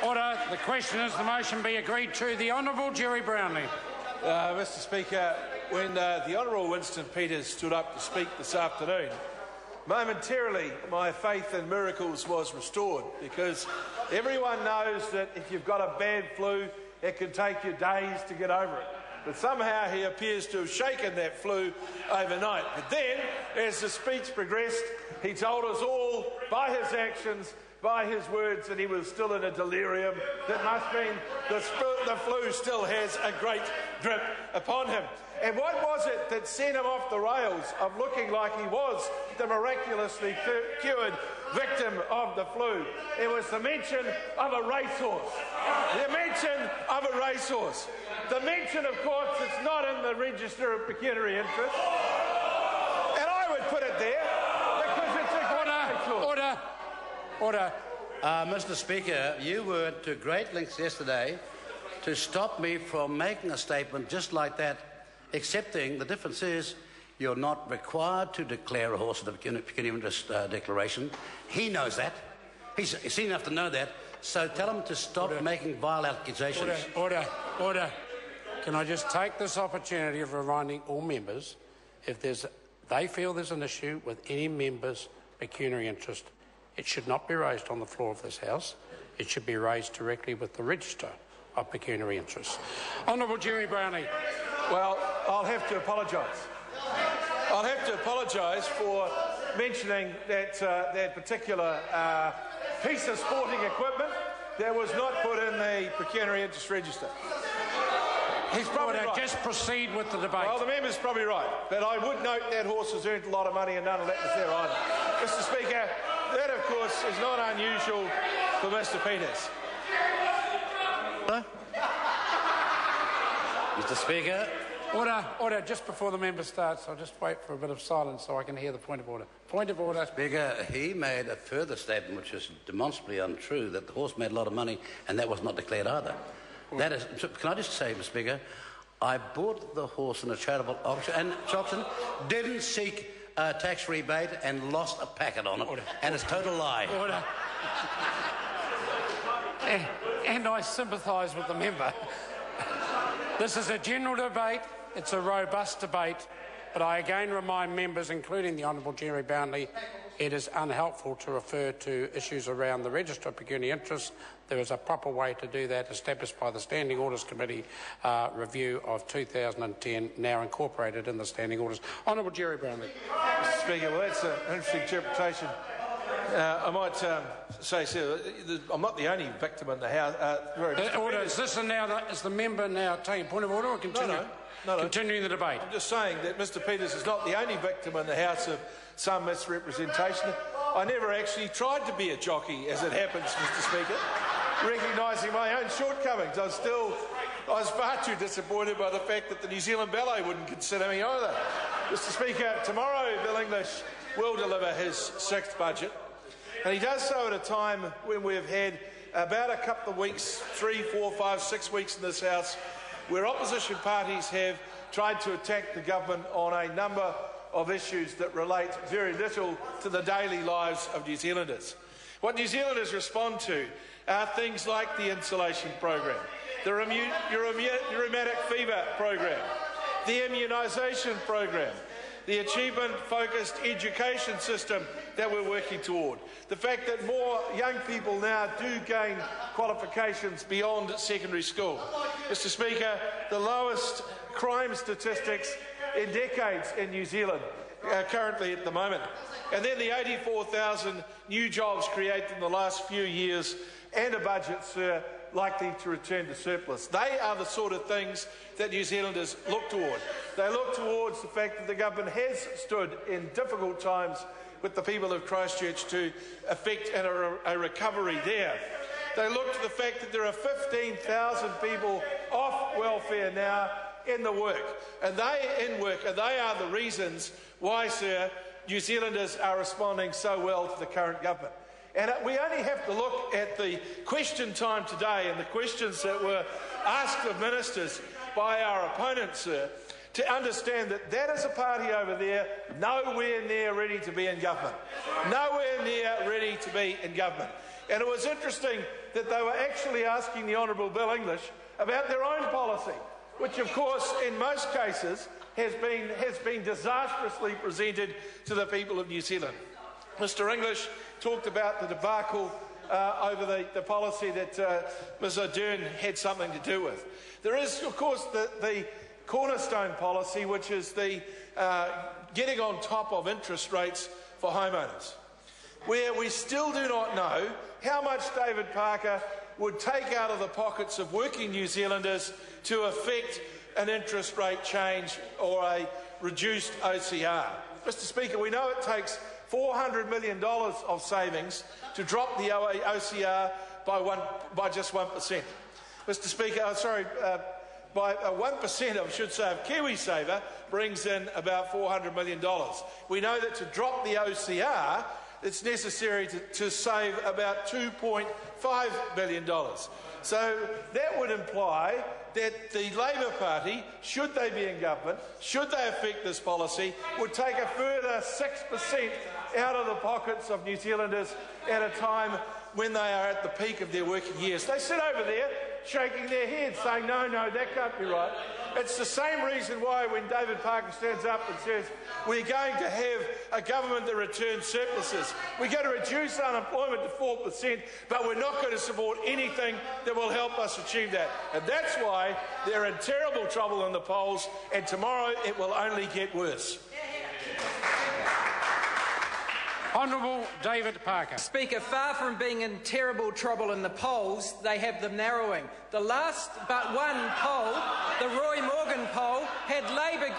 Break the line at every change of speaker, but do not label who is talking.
Order. The question is the motion be agreed to. The Honourable Jerry Brownlee.
Mr Speaker, when the Honourable Winston Peters stood up to speak this afternoon, momentarily my faith in miracles was restored, because everyone knows that if you've got a bad flu, it can take you days to get over it. But somehow he appears to have shaken that flu overnight. But then, as the speech progressed, he told us all, by his actions, by his words, that he was still in a delirium. That must mean the flu still has a great grip upon him. And what was it that sent him off the rails of looking like he was the miraculously cured victim of the flu? It was the mention of a racehorse. The mention of a racehorse. The mention, of course, it's not in the Register of Pecuniary Interest. And I would put it there because it's a great racehorse.
Order.
Mr Speaker, you were to great lengths yesterday to stop me from making a statement just like that, excepting the difference is you're not required to declare a horse of the pecuniary interest declaration. He knows that. He's seen enough to know that. So tell him to stop making vile accusations.
Order. Can I just take this opportunity of reminding all members, if they feel there's an issue with any member's pecuniary interest, it should not be raised on the floor of this House. It should be raised directly with the Register of Pecuniary Interests. Honourable Jerry Brownlee.
Well, I'll have to apologise. I'll have to apologise for mentioning that particular piece of sporting equipment that was not put in the Pecuniary Interest Register. He's probably right.
Just proceed with the debate.
Well, the member's probably right, but I would note that horse has earned a lot of money and none of that was there either. Mr Speaker, that, of course, is not unusual for Mr Peters.
Mr Speaker.
Order. Just before the member starts, I'll just wait for a bit of silence so I can hear the point of order. Point of order.
Speaker, he made a further statement which is demonstrably untrue, that the horse made a lot of money and that was not declared either. That is, can I just say, Mr Speaker, I bought the horse in a charitable auction didn't seek a tax rebate and lost a packet on it, and it's a total lie.
Order. And I sympathise with the member. This is a general debate. It's a robust debate. But I again remind members, including the Honourable Jerry Brownlee, it is unhelpful to refer to issues around the Register of Pecuniary Interests. There is a proper way to do that, established by the Standing Orders Committee review of 2010, now incorporated in the Standing Orders. Honourable Jerry Brownlee.
Mr Speaker, well, that's an interesting interpretation. I might say, sir, I'm not the only victim in the House.
Order. Is the member now taking point of order or continuing?
No.
Continuing the debate.
I'm just saying that Mr Peters is not the only victim in the House of some misrepresentation. I never actually tried to be a jockey, as it happens, Mr Speaker, recognising my own shortcomings. I was far too disappointed by the fact that the New Zealand Ballet wouldn't consider me either. Mr Speaker, tomorrow Bill English will deliver his sixth budget, and he does so at a time when we've had about a couple of weeks, 3, 4, 5, 6 weeks in this House, where opposition parties have tried to attack the government on a number of issues that relate very little to the daily lives of New Zealanders. What New Zealanders respond to are things like the insulation program, the rheumatic fever program, the immunisation program, the achievement-focused education system that we're working toward, the fact that more young people now do gain qualifications beyond secondary school. Mr Speaker, the lowest crime statistics in decades in New Zealand currently at the moment. And then the 84,000 new jobs created in the last few years and a budget, sir, likely to return to surplus. They are the sort of things that New Zealanders look toward. They look towards the fact that the government has stood in difficult times with the people of Christchurch to effect a recovery there. They look to the fact that there are 15,000 people off welfare now in work, and they are the reasons why, sir, New Zealanders are responding so well to the current government. And we only have to look at the question time today and the questions that were asked of ministers by our opponents, sir, to understand that that is a party over there nowhere near ready to be in government. Nowhere near ready to be in government. And it was interesting that they were actually asking the Honourable Bill English about their own policy, which of course in most cases has been disastrously presented to the people of New Zealand. Mr English talked about the debacle over the policy that Ms Ardern had something to do with. There is, of course, the cornerstone policy, which is the getting on top of interest rates for homeowners, where we still do not know how much David Parker would take out of the pockets of working New Zealanders to effect an interest rate change or a reduced OCR. Mr Speaker, we know it takes $400 million of savings to drop the OCR by just 1%. Mr Speaker, by 1%, I should say, of KiwiSaver brings in about $400 million. We know that to drop the OCR, it's necessary to save about $2.5 billion. So that would imply that the Labor Party, should they be in government, should they effect this policy, would take a further 6% out of the pockets of New Zealanders at a time when they are at the peak of their working years. They sit over there shaking their heads, saying, no, that can't be right. It's the same reason why when David Parker stands up and says, we're going to have a government that returns surpluses, we're going to reduce unemployment to 4%, but we're not going to support anything that will help us achieve that. And that's why they're in terrible trouble in the polls, and tomorrow it will only get worse.
Honourable David Parker.
Speaker, far from being in terrible trouble in the polls, they have them narrowing. The last but one poll, the Roy Morgan poll, had Labor